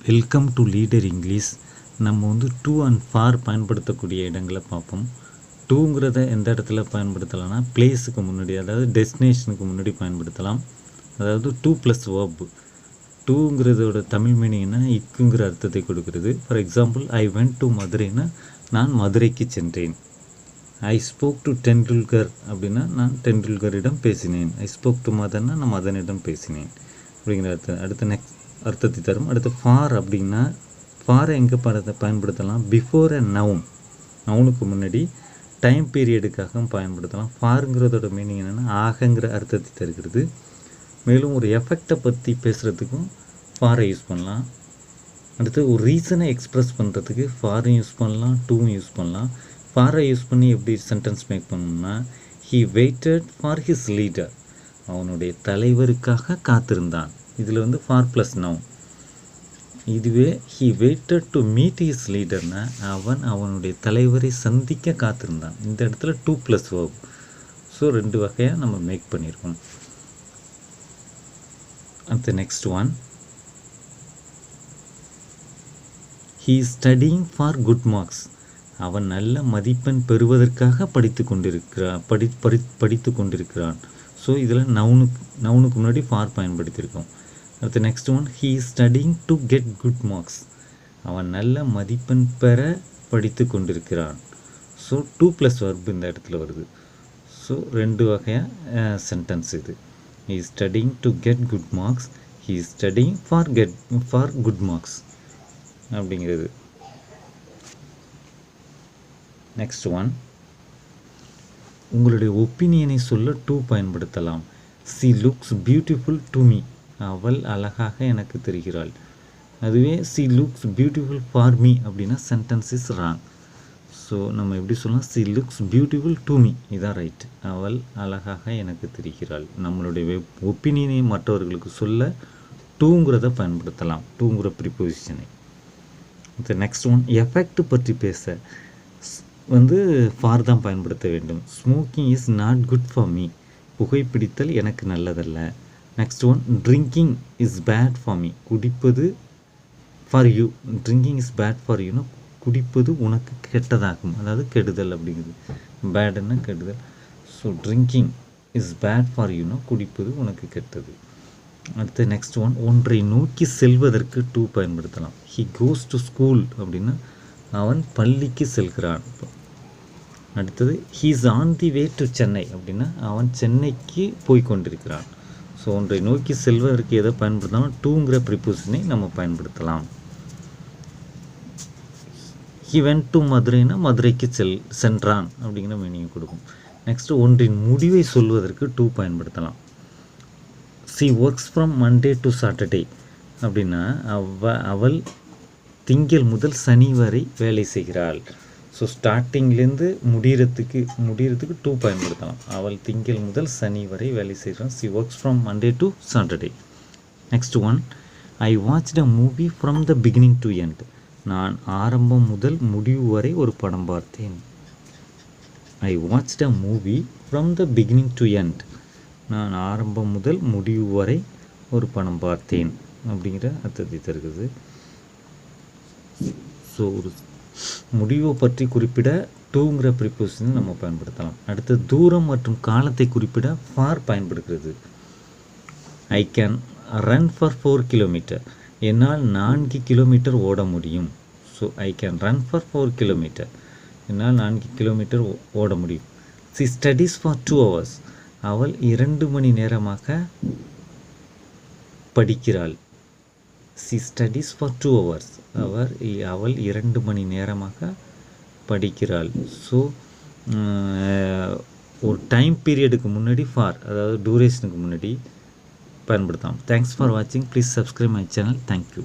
Welcome to leader English. நம்ம வந்து two and for பயன்படுத்தக்கூடிய இடங்களை பார்ப்போம். டூங்கிறத எந்த இடத்துல பயன்படுத்தலாம்னா பிளேஸுக்கு முன்னாடி, அதாவது டெஸ்டினேஷனுக்கு முன்னாடி பயன்படுத்தலாம். அதாவது டூ ப்ளஸ் வேர்பு. டூங்கிறதோட தமிழ் மீனிங் என்னன்னா இக்குங்கிற அர்த்தத்தை கொடுக்கிறது. For example, I went to மதுரைன்னா நான் மதுரைக்கு சென்றேன். ஐ ஸ்போக் டு டெண்டுல்கர் அப்படின்னா நான் டெண்டுல்கரிடம் பேசினேன். ஐ ஸ்போக் டு மதன்னா நான் மதனிடம் பேசினேன் அப்படிங்கிற அர்த்தம். அடுத்த நெக்ஸ்ட் அர்த்தத்தை தரும். அடுத்து ஃபார் அப்படின்னா ஃபாரை எங்கே பயன்படுத்தலாம்? பிஃபோர் அ நவுன், நவுனுக்கு முன்னாடி டைம் பீரியடுக்காக பயன்படுத்தலாம். ஃபாருங்கிறதோட மீனிங் என்னென்னா ஆகங்கிற அர்த்தத்தை தருகிறது. மேலும் ஒரு எஃபெக்டை பற்றி பேசுகிறதுக்கும் ஃபாரை யூஸ் பண்ணலாம். அடுத்து ஒரு ரீசனை எக்ஸ்ப்ரெஸ் பண்ணுறதுக்கு ஃபாரும் யூஸ் பண்ணலாம், டூவும் யூஸ் பண்ணலாம். ஃபாரை யூஸ் பண்ணி எப்படி சென்டென்ஸ் மேக் பண்ணணும்னா, he waited for his leader, அவனுடைய தலைவருக்காக காத்திருந்தான். இதில் வந்து ஃபார் ப்ளஸ் நவுன். இதுவே he waited to meet his லீடர்னா அவனுடைய தலைவரை சந்திக்க காத்திருந்தான். இந்த இடத்துல டூ ப்ளஸ் வேர்ப். ஸோ ரெண்டு வகையாக நம்ம மேக் பண்ணியிருக்கோம். அடுத்து next one, he studying for good marks, அவன் நல்ல மதிப்பெண் பெறுவதற்காக படித்து கொண்டிருக்கிறான். ஸோ இதில் நவுனுக்கு முன்னாடி ஃபார் பயன்படுத்தியிருக்கோம். அடுத்து next one, he is studying to get good marks, அவன் நல்ல மதிப்பெண் பெற படித்து கொண்டிருக்கிறான். ஸோ டூ ப்ளஸ் வர்பு இந்த இடத்துல வருது. ஸோ ரெண்டு வகையாக சென்டென்ஸ் இது. He is studying to get good marks, he is studying for good marks அப்படிங்கிறது. நெக்ஸ்ட் ஒன், உங்களுடைய ஒப்பீனியனை சொல்ல டூ பயன்படுத்தலாம். She looks beautiful to me, அவள் அழகாக எனக்கு தெரிகிறாள். அதுவே she looks beautiful for me அப்படின்னா சென்டென்ஸ் இஸ் ராங். ஸோ நம்ம எப்படி சொல்லலாம்? She looks beautiful to me, இதான் ரைட். அவள் அழகாக எனக்கு தெரிகிறாள். நம்மளுடைய ஒப்பீனியனை மற்றவர்களுக்கு சொல்ல டூங்கிறத பயன்படுத்தலாம், டூங்கிற ப்ரிப்போசிஷனை. நெக்ஸ்ட் ஒன், எஃபெக்ட் பற்றி பேச வந்து ஃபார் தான் பயன்படுத்த வேண்டும். Smoking is not good for me, புகைப்பிடித்தல் எனக்கு நல்லதல்ல. Next one, drinking is bad for me, குடிப்பது for you. Drinking is bad for யூனா குடிப்பது உனக்கு கெட்டதாகும், அதாவது கெடுதல் அப்படிங்கிறது. பேடுன்னா கெடுதல். So drinking is bad for யூனா குடிப்பது உனக்கு கெட்டது. அடுத்து நெக்ஸ்ட் ஒன், ஒன்றை நோக்கி செல்வதற்கு டூ பயன்படுத்தலாம். ஹி கோஸ் டு ஸ்கூல் அப்படின்னா அவன் பள்ளிக்கு செல்கிறான். அடுத்தது, he is on the way to Chennai அப்படின்னா அவன் சென்னைக்கு போய் கொண்டிருக்கிறான். ஸோ ஒன்றை நோக்கி செல்வதற்கு எதை பயன்படுத்தலாம்? டூங்கிற ப்ரிப்போசிஷனை நம்ம பயன்படுத்தலாம். ஹி வென்ட் டு மதுரைனா மதுரைக்கு சென்றான் அப்படிங்கிற மீனிங் கொடுக்கும். நெக்ஸ்ட், ஒன்றின் முடிவை சொல்வதற்கு டூ பயன்படுத்தலாம். C works from Monday to Saturday அப்படின்னா அவள் திங்கள் முதல் சனி வரை வேலை செய்கிறாள். ஸோ ஸ்டார்டிங்லேருந்து முடிகிறதுக்கு டூ பயன்படுத்தலாம். அவள் திங்கள் முதல் சனி வரை வேலை செய்கிறான். C works from Monday to Saturday. Next one, I watched a movie from the beginning to end, நான் ஆரம்பம் முதல் முடிவு வரை ஒரு படம் பார்த்தேன். ஐ watched a movie from the beginning to end, நான் ஆரம்பம் முதல் முடிவு வரை ஒரு படம் பார்த்தேன் அப்படிங்கிற அர்த்தத்தை தருகிறது. ஸோ ஒரு முடிவை பற்றி குறிப்பிட டூங்கிற ப்ரிப்போசிஷனை நம்ம பயன்படுத்தலாம். அடுத்து, தூரம் மற்றும் காலத்தை குறிப்பிட ஃபார் பயன்படுகிறது. I can run for 4 kilometre, என்னால் 4 கிலோமீட்டர் ஓட முடியும். So I can run for 4 kilometre, என்னால் 4 கிலோமீட்டர் ஓட முடியும். சி ஸ்டடீஸ் ஃபார் 2 hours, அவள் 2 மணி நேரமாக படிக்கிறாள். சி ஸ்டடீஸ் ஃபார் 2 hours, அவள் 2 மணி நேரமாக படிக்கிறாள். ஸோ ஒரு டைம் பீரியடுக்கு முன்னாடி ஃபார், அதாவது டூரேஷனுக்கு முன்னாடி பயன்படுத்தலாம். தேங்க்ஸ் ஃபார் வாட்சிங். Please subscribe my channel. Thank you.